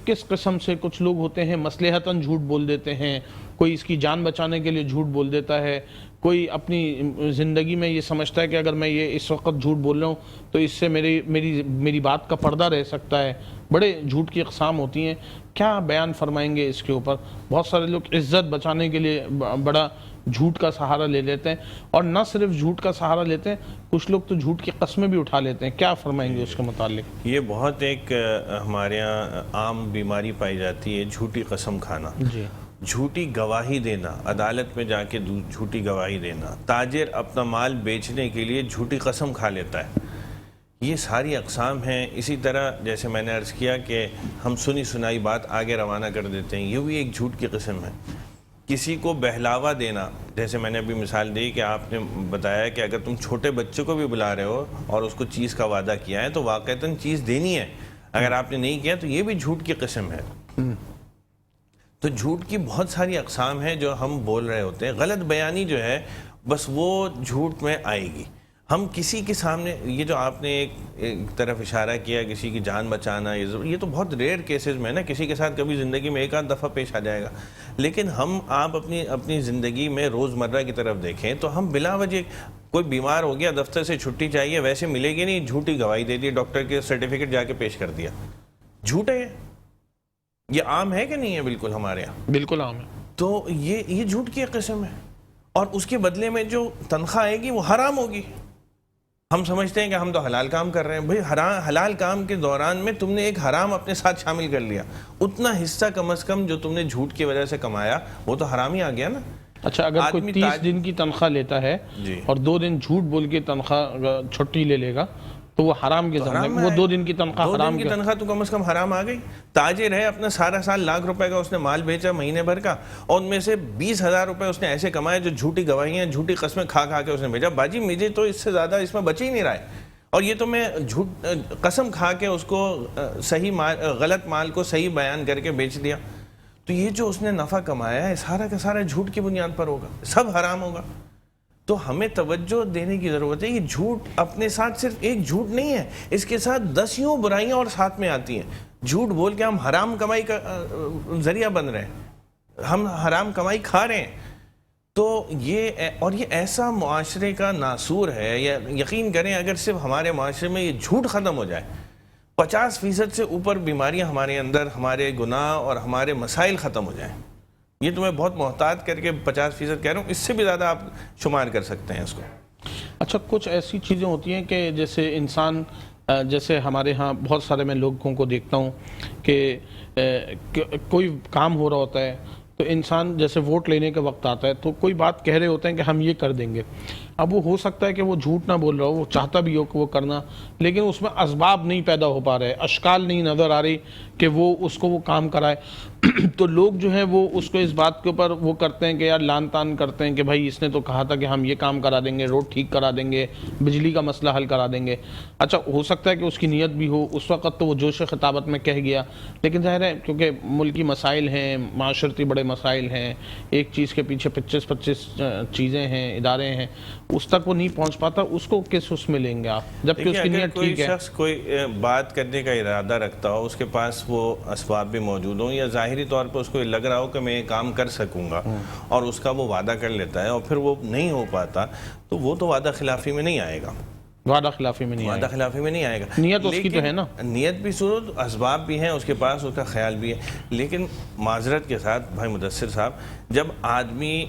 کس قسم سے کچھ لوگ ہوتے ہیں مصلحتاً جھوٹ بول دیتے ہیں، کوئی اس کی جان بچانے کے لیے جھوٹ بول دیتا ہے، کوئی اپنی زندگی میں یہ سمجھتا ہے کہ اگر میں یہ اس وقت جھوٹ بول رہا ہوں تو اس سے میری بات کا پردہ رہ سکتا ہے۔ بڑے جھوٹ کی اقسام ہوتی ہیں، کیا بیان فرمائیں گے اس کے اوپر؟ بہت سارے لوگ عزت بچانے کے لیے بڑا جھوٹ کا سہارا لے لیتے ہیں، اور نہ صرف جھوٹ کا سہارا لیتے ہیں، کچھ لوگ تو جھوٹ کی قسمیں بھی اٹھا لیتے ہیں۔ کیا فرمائیں گے اس کے متعلق؟ یہ بہت ایک ہمارے یہاں عام بیماری پائی جاتی ہے، جھوٹی قسم کھانا، جی، جھوٹی گواہی دینا، عدالت میں جا کے جھوٹی گواہی دینا، تاجر اپنا مال بیچنے کے لیے جھوٹی قسم کھا لیتا ہے۔ یہ ساری اقسام ہیں۔ اسی طرح جیسے میں نے عرض کیا کہ ہم سنی سنائی بات آگے روانہ کر دیتے ہیں، یہ بھی ایک جھوٹ کی قسم ہے۔ کسی کو بہلاوا دینا، جیسے میں نے ابھی مثال دی کہ آپ نے بتایا کہ اگر تم چھوٹے بچے کو بھی بلا رہے ہو اور اس کو چیز کا وعدہ کیا ہے تو واقعتاً چیز دینی ہے، اگر آپ نے نہیں کیا تو یہ بھی جھوٹ کی قسم ہے۔ تو جھوٹ کی بہت ساری اقسام ہیں جو ہم بول رہے ہوتے ہیں۔ غلط بیانی جو ہے بس وہ جھوٹ میں آئے گی۔ ہم کسی کے سامنے، یہ جو آپ نے ایک طرف اشارہ کیا کسی کی جان بچانا، یہ تو بہت ریئر کیسز میں نا، کسی کے ساتھ کبھی زندگی میں ایک آدھ دفعہ پیش آ جائے گا، لیکن آپ اپنی زندگی میں روزمرہ کی طرف دیکھیں تو ہم بلا وجہ، کوئی بیمار ہو گیا، دفتر سے چھٹی چاہیے، ویسے ملے گی نہیں، جھوٹی گواہی دے دی، ڈاکٹر کے سرٹیفکیٹ جا کے پیش کر دیا۔ جھوٹ ہے یہ عام ہے کہ نہیں ہے؟ بالکل ہمارے یہاں بالکل عام ہے۔ تو یہ جھوٹ کی ایک قسم ہے، اور اس کے بدلے میں جو تنخواہ آئے گی وہ حرام ہوگی۔ ہم سمجھتے ہیں کہ ہم تو حلال کام کر رہے ہیں، بھئی حلال کام کے دوران میں تم نے ایک حرام اپنے ساتھ شامل کر لیا، اتنا حصہ کم از کم جو تم نے جھوٹ کی وجہ سے کمایا وہ تو حرام ہی آ گیا نا۔ اچھا، اگر کوئی 30 دن کی تنخواہ لیتا ہے اور 2 دن جھوٹ بول کے تنخواہ چھٹی لے لے گا تو وہ حرام کے ضمن میں، وہ 2 دن کی تنخواہ 2 حرام دن کی تنخواہ تو کم از کم حرام آ گئی. تاجر ہے، اپنا سارا سال لاکھ روپے کا اس نے مال بیچا مہینے بھر کا، اور ان میں سے 20,000 روپے اس نے ایسے کمائے جو جھوٹی گواہیاں جھوٹی قسمیں کھا کھا کے اس نے بھیجا. باجی مجھے تو اس سے زیادہ اس میں بچ ہی نہیں رہا ہے، اور یہ تو میں قسم کھا کے اس کو صحیح غلط مال کو صحیح بیان کر کے بیچ دیا. تو یہ جو اس نے نفع کمایا ہے سارا کا سارا جھوٹ کی بنیاد پر ہوگا، سب حرام ہوگا. تو ہمیں توجہ دینے کی ضرورت ہے. یہ جھوٹ اپنے ساتھ صرف ایک جھوٹ نہیں ہے، اس کے ساتھ 10 برائیاں اور ساتھ میں آتی ہیں. جھوٹ بول کے ہم حرام کمائی کا ذریعہ بن رہے ہیں، ہم حرام کمائی کھا رہے ہیں. تو یہ ایسا معاشرے کا ناسور ہے. یقین کریں اگر صرف ہمارے معاشرے میں یہ جھوٹ ختم ہو جائے، 50% سے اوپر بیماریاں ہمارے اندر، ہمارے گناہ اور ہمارے مسائل ختم ہو جائیں. یہ تو میں بہت محتاط کر کے 50% کہہ رہا ہوں، اس سے بھی زیادہ آپ شمار کر سکتے ہیں اس کو. اچھا، کچھ ایسی چیزیں ہوتی ہیں کہ جیسے انسان، جیسے ہمارے ہاں بہت سارے میں لوگوں کو دیکھتا ہوں کہ کوئی کام ہو رہا ہوتا ہے تو انسان جیسے ووٹ لینے کا وقت آتا ہے تو کوئی بات کہہ رہے ہوتے ہیں کہ ہم یہ کر دیں گے. اب وہ ہو سکتا ہے کہ وہ جھوٹ نہ بول رہا ہو، وہ چاہتا بھی ہو کہ وہ کرنا، لیکن اس میں اسباب نہیں پیدا ہو پا رہے، اشکال نہیں نظر آ رہی کہ وہ اس کو وہ کام کرائے. تو لوگ جو ہیں وہ اس کو اس بات کے اوپر وہ کرتے ہیں کہ یار لان تان کرتے ہیں کہ بھائی اس نے تو کہا تھا کہ ہم یہ کام کرا دیں گے، روڈ ٹھیک کرا دیں گے، بجلی کا مسئلہ حل کرا دیں گے. اچھا، ہو سکتا ہے کہ اس کی نیت بھی ہو، اس وقت تو وہ جوش خطابت میں کہہ گیا، لیکن ظاہر ہے کیونکہ ملکی مسائل ہیں، معاشرتی بڑے مسائل ہیں، ایک چیز کے پیچھے 25 چیزیں ہیں، ادارے ہیں، اس تک وہ نہیں پہنچ پاتا. اس کو کس اس میں لیں گے آپ، جبکہ اس کی نیت ٹھیک ہے؟ کوئی شخص کوئی بات کرنے کا ارادہ رکھتا ہو، اس کے پاس وہ اسباب بھی موجود ہوں، یا ظاہری طور پہ اس کو لگ رہا ہو کہ میں یہ کام کر سکوں گا، اور اس کا وہ وعدہ کر لیتا ہے اور پھر وہ نہیں ہو پاتا، تو وہ تو وعدہ خلافی میں نہیں آئے گا. وعدہ خلافی میں نہیں آئے گا. وعدہ خلافی میں نہیں آئے گا. نیت اس کی تو ہے نا، نیت بھی صورت، اسباب بھی ہیں اس کے پاس، اس کا خیال بھی ہے. لیکن معذرت کے ساتھ بھائی مدثر صاحب، جب آدمی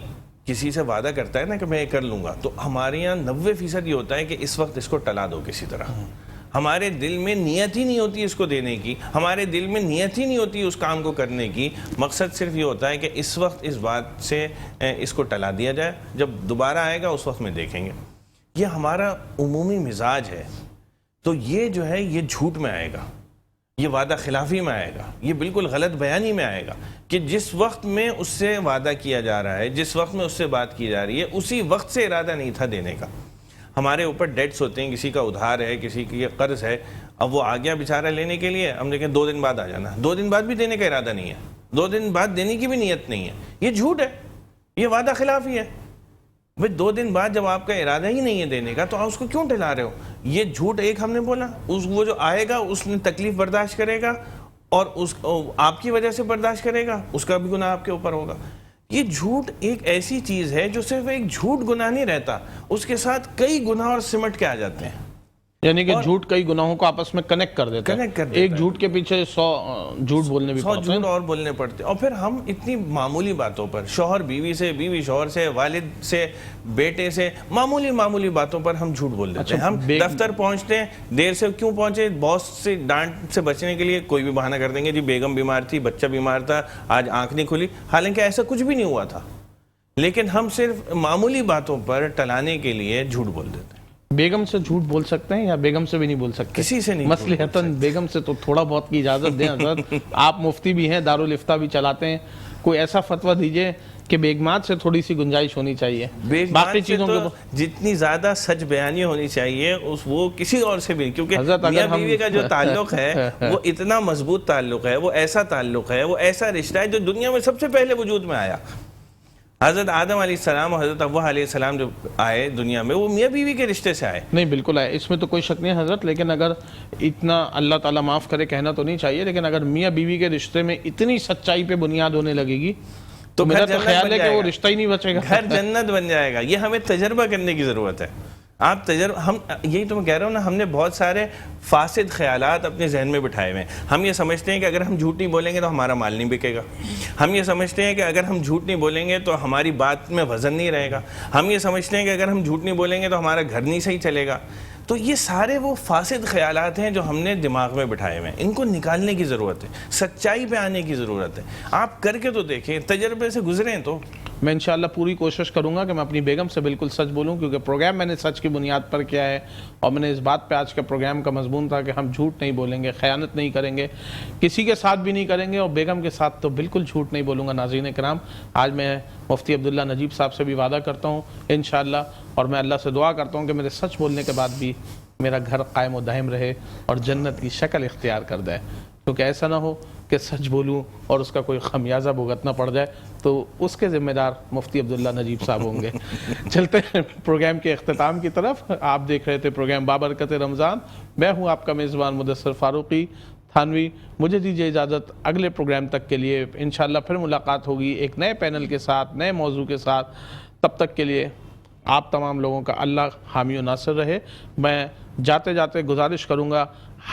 کسی سے وعدہ کرتا ہے نا کہ میں یہ کر لوں گا، تو ہمارے یہاں 90% یہ ہوتا ہے کہ اس وقت اس کو ٹلا دو کسی طرح. ہمارے دل میں نیت ہی نہیں ہوتی اس کو دینے کی، ہمارے دل میں نیت ہی نہیں ہوتی اس کام کو کرنے کی. مقصد صرف یہ ہوتا ہے کہ اس وقت اس بات سے اس کو ٹلا دیا جائے، جب دوبارہ آئے گا اس وقت میں دیکھیں گے. یہ ہمارا عمومی مزاج ہے. تو یہ جو ہے یہ جھوٹ میں آئے گا، یہ وعدہ خلافی میں آئے گا، یہ بالکل غلط بیانی میں آئے گا کہ جس وقت میں اس سے وعدہ کیا جا رہا ہے، جس وقت میں اس سے بات کی جا رہی ہے، اسی وقت سے ارادہ نہیں تھا دینے کا. ہمارے اوپر ڈیٹس ہوتے ہیں، کسی کا ادھار ہے، کسی کی قرض ہے، اب وہ آ گیا بیچارہ لینے کے لیے، ہم نے کہا 2 دن بعد آ جانا. 2 دن بعد بھی دینے کا ارادہ نہیں ہے، 2 دن بعد دینے کی بھی نیت نہیں ہے. یہ جھوٹ ہے، یہ وعدہ خلافی ہے. بھئی 2 دن بعد جب آپ کا ارادہ ہی نہیں ہے دینے کا، تو آپ اس کو کیوں ٹلا رہے ہو؟ یہ جھوٹ ایک ہم نے بولا، وہ جو آئے گا اس نے تکلیف برداشت کرے گا، اور آپ کی وجہ سے برداشت کرے گا، اس کا بھی گناہ آپ کے اوپر ہوگا. یہ جھوٹ ایک ایسی چیز ہے جو صرف ایک جھوٹ گناہ نہیں رہتا، اس کے ساتھ کئی گناہ اور سمٹ کے آ جاتے ہیں. یعنی کہ جھوٹ کئی گناہوں کو آپس میں کنیکٹ کر دیتا ہے. ایک جھوٹ کے پیچھے 100 جھوٹ بولنے بھی پڑتے ہیں، 100 جھوٹ اور بولنے پڑتے ہیں. اور پھر ہم اتنی معمولی باتوں پر، شوہر بیوی سے، بیوی شوہر سے، والد سے بیٹے سے، معمولی باتوں پر ہم جھوٹ بول دیتے ہیں. ہم دفتر پہنچتے ہیں، دیر سے کیوں پہنچے، باس سے ڈانٹ سے بچنے کے لیے کوئی بھی بہانہ کر دیں گے، جی بیگم بیمار تھی، بچہ بیمار تھا، آج آنکھ نہیں کھلی، حالانکہ ایسا کچھ بھی نہیں ہوا تھا. لیکن ہم صرف معمولی باتوں پر ٹلانے کے لیے جھوٹ بول دیتے ہیں. بیگم سے جھوٹ بول سکتے ہیں یا بیگم سے بھی نہیں بول سکتے؟ کسی سے نہیں. مصلحتاً بیگم سے تو تھوڑا بہت کی اجازت دیں حضرت. آپ مفتی بھی ہیں، دارالفتہ بھی چلاتے ہیں، کوئی ایسا فتویٰ دیجئے کہ بیگمات سے تھوڑی سی گنجائش ہونی چاہیے. باقی چیزوں کو جتنی زیادہ سچ بیانی ہونی چاہیے وہ کسی اور سے بھی، کیونکہ میاں بیوی کا جو تعلق ہے وہ اتنا مضبوط تعلق ہے، وہ ایسا تعلق ہے، وہ ایسا رشتہ ہے جو دنیا میں سب سے پہلے وجود میں آیا. حضرت آدم علیہ السلام اور حضرت حوا علیہ السلام جو آئے دنیا میں، وہ میاں بیوی کے رشتے سے آئے. نہیں بالکل آئے، اس میں تو کوئی شک نہیں حضرت. لیکن اگر اتنا، اللہ تعالیٰ معاف کرے کہنا تو نہیں چاہیے، لیکن اگر میاں بیوی کے رشتے میں اتنی سچائی پہ بنیاد ہونے لگے گی تو میرا تو خیال ہے کہ وہ رشتہ ہی نہیں بچے گا، گھر جنت بن جائے گا. یہ ہمیں تجربہ کرنے کی ضرورت ہے. آپ ہم یہی تو میں کہہ رہا ہوں نا، ہم نے بہت سارے فاسد خیالات اپنے ذہن میں بٹھائے ہوئے ہیں. ہم یہ سمجھتے ہیں کہ اگر ہم جھوٹ نہیں بولیں گے تو ہمارا مال نہیں بکے گا. ہم یہ سمجھتے ہیں کہ اگر ہم جھوٹ نہیں بولیں گے تو ہماری بات میں وزن نہیں رہے گا. ہم یہ سمجھتے ہیں کہ اگر ہم جھوٹ نہیں بولیں گے تو ہمارا گھر نہیں صحیح چلے گا. تو یہ سارے وہ فاسد خیالات ہیں جو ہم نے دماغ میں بٹھائے ہوئے ہیں، ان کو نکالنے کی ضرورت ہے، سچائی پہ آنے کی ضرورت ہے. آپ کر کے تو دیکھیں، تجربے سے گزریں. تو میں انشاءاللہ پوری کوشش کروں گا کہ میں اپنی بیگم سے بالکل سچ بولوں، کیونکہ پروگرام میں نے سچ کی بنیاد پر کیا ہے، اور میں نے اس بات پہ آج کے پروگرام کا مضمون تھا کہ ہم جھوٹ نہیں بولیں گے، خیانت نہیں کریں گے، کسی کے ساتھ بھی نہیں کریں گے، اور بیگم کے ساتھ تو بالکل جھوٹ نہیں بولوں گا. ناظرین کرام، آج میں مفتی عبداللہ نجیب صاحب سے بھی وعدہ کرتا ہوں انشاءاللہ، اور میں اللہ سے دعا کرتا ہوں کہ میرے سچ بولنے کے بعد بھی میرا گھر قائم و دائم رہے اور جنت کی شکل اختیار کر دے، کیونکہ ایسا نہ ہو کہ سچ بولوں اور اس کا کوئی خمیازہ بھگتنا پڑ جائے تو اس کے ذمہ دار مفتی عبداللہ نجیب صاحب ہوں گے. چلتے ہیں پروگرام کے اختتام کی طرف. آپ دیکھ رہے تھے پروگرام بابرکت رمضان. میں ہوں آپ کا میزبان مدثر فاروقی تھانوی. مجھے دیجیے اجازت، اگلے پروگرام تک کے لیے انشاءاللہ پھر ملاقات ہوگی ایک نئے پینل کے ساتھ، نئے موضوع کے ساتھ. تب تک کے لیے آپ تمام لوگوں کا اللہ حامی و ناصر رہے. میں جاتے جاتے گزارش کروں گا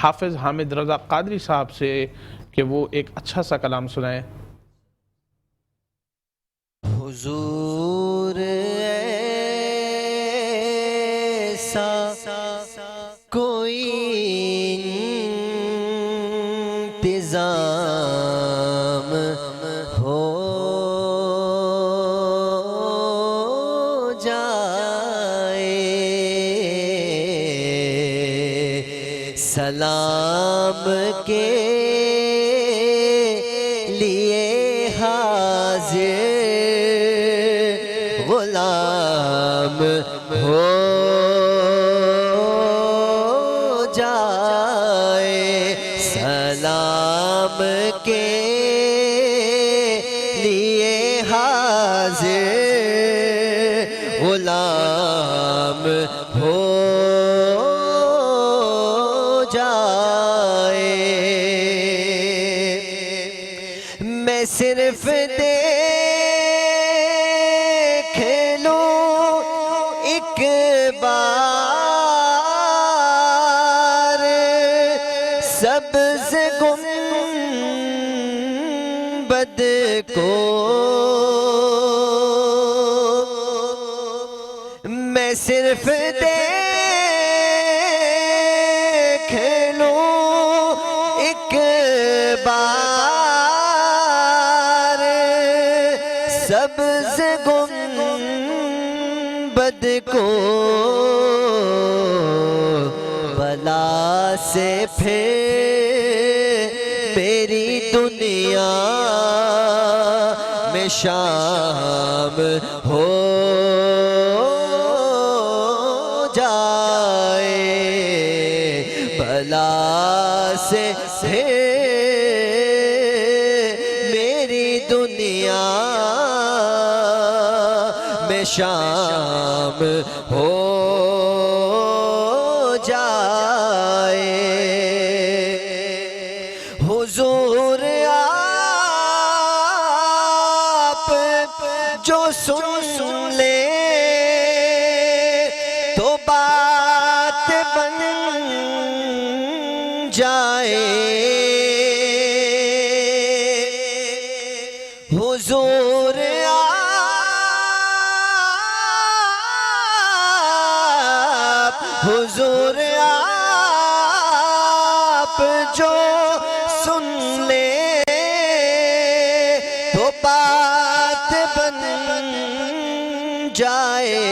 حافظ حامد رضا قادری صاحب سے کہ وہ ایک اچھا سا کلام سنائیں. حضور ایسا کوئی انتظام ہو جائے، سلام کے لیے حاضر غلام ہو جائے، سلام کے لیے حاضر غلام ہو جائے. میں صرف دیکھ لوں ایک بار سبز گنبد کو، میں صرف دیکھ لوں ایک بار سبز گنبد کو، بلا سے پھر میری دنیا میں شام ہو جائے، بلا سے پھر میری دنیا میں شام ہو جائے. حضور آپ جو سن لے تو بات بن جائے، حضور آپ، حضور آپ جو سن لے تو بات بن جائے،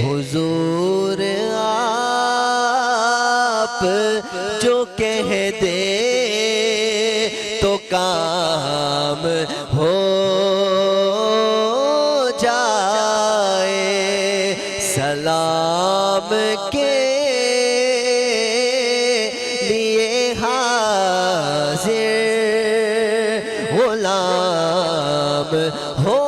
حضور آپ جو کہہ دے تو کام ہو جائے، سلام کے لیے حاضر غلام ہو